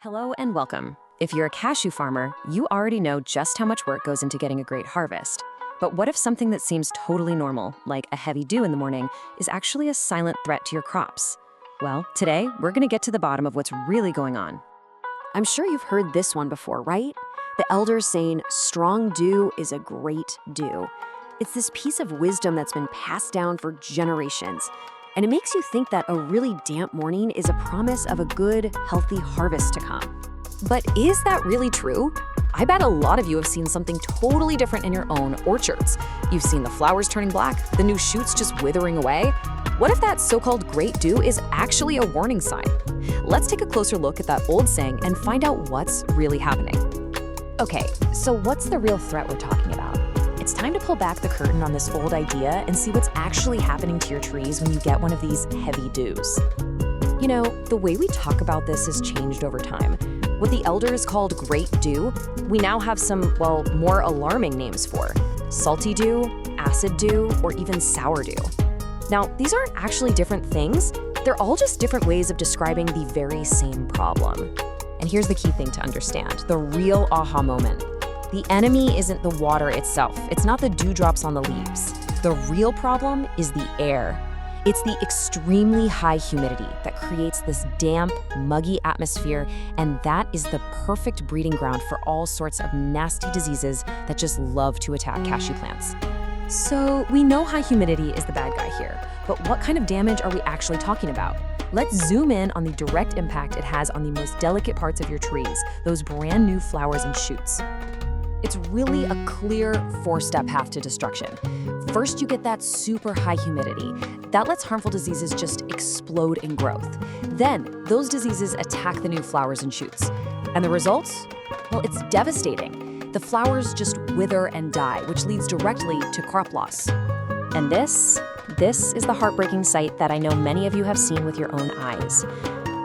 Hello and welcome. If you're a cashew farmer, you already know just how much work goes into getting a great harvest. But what if something that seems totally normal, like a heavy dew in the morning, is actually a silent threat to your crops? Well, today, we're going to get to the bottom of what's really going on. I'm sure you've heard this one before, right? The elders saying, strong dew is a great dew. It's this piece of wisdom that's been passed down for generations. And it makes you think that a really damp morning is a promise of a good, healthy harvest to come. But is that really true? I bet a lot of you have seen something totally different in your own orchards. You've seen the flowers turning black, the new shoots just withering away. What if that so-called great dew is actually a warning sign? Let's take a closer look at that old saying and find out what's really happening. Okay, so what's the real threat we're talking about? It's time to pull back the curtain on this old idea and see what's actually happening to your trees when you get one of these heavy dews. You know, the way we talk about this has changed over time. What the elders called great dew, we now have some, well, more alarming names for. Salty dew, acid dew, or even sour dew. Now, these aren't actually different things. They're all just different ways of describing the very same problem. And here's the key thing to understand, the real aha moment. The enemy isn't the water itself. It's not the dewdrops on the leaves. The real problem is the air. It's the extremely high humidity that creates this damp, muggy atmosphere, and that is the perfect breeding ground for all sorts of nasty diseases that just love to attack cashew plants. So we know high humidity is the bad guy here, but what kind of damage are we actually talking about? Let's zoom in on the direct impact it has on the most delicate parts of your trees, those brand new flowers and shoots. It's really a clear four-step path to destruction. First, you get that super high humidity. That lets harmful diseases just explode in growth. Then, those diseases attack the new flowers and shoots. And the results? Well, it's devastating. The flowers just wither and die, which leads directly to crop loss. And this is the heartbreaking sight that I know many of you have seen with your own eyes.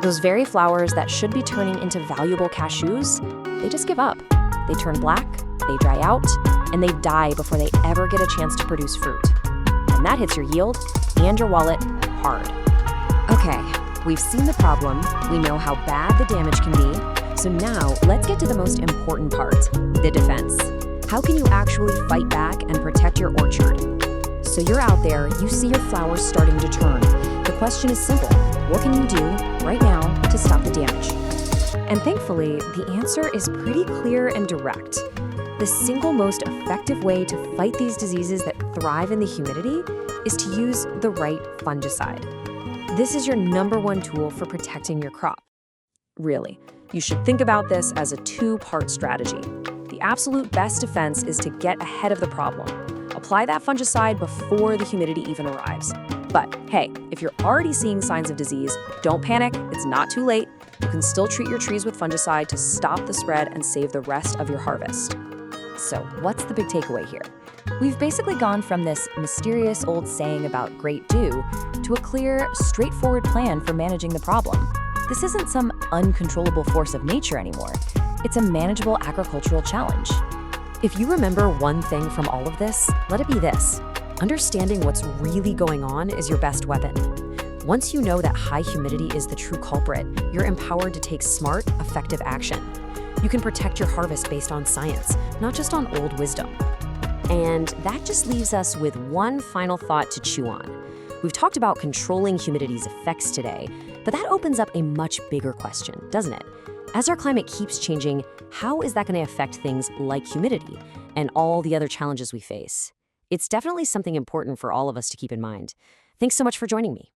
Those very flowers that should be turning into valuable cashews, they just give up. They turn black, they dry out, and they die before they ever get a chance to produce fruit. And that hits your yield and your wallet hard. Okay, we've seen the problem, we know how bad the damage can be, so now let's get to the most important part, the defense. How can you actually fight back and protect your orchard? So you're out there, you see your flowers starting to turn. The question is simple, what can you do right now to stop the damage? And thankfully, the answer is pretty clear and direct. The single most effective way to fight these diseases that thrive in the humidity is to use the right fungicide. This is your #1 tool for protecting your crop. Really, you should think about this as a two-part strategy. The absolute best defense is to get ahead of the problem. Apply that fungicide before the humidity even arrives. But hey, if you're already seeing signs of disease, don't panic, it's not too late. You can still treat your trees with fungicide to stop the spread and save the rest of your harvest. So what's the big takeaway here? We've basically gone from this mysterious old saying about great dew to a clear, straightforward plan for managing the problem. This isn't some uncontrollable force of nature anymore. It's a manageable agricultural challenge. If you remember one thing from all of this, let it be this. Understanding what's really going on is your best weapon. Once you know that high humidity is the true culprit, you're empowered to take smart, effective action. You can protect your harvest based on science, not just on old wisdom. And that just leaves us with one final thought to chew on. We've talked about controlling humidity's effects today, but that opens up a much bigger question, doesn't it? As our climate keeps changing, how is that going to affect things like humidity and all the other challenges we face? It's definitely something important for all of us to keep in mind. Thanks so much for joining me.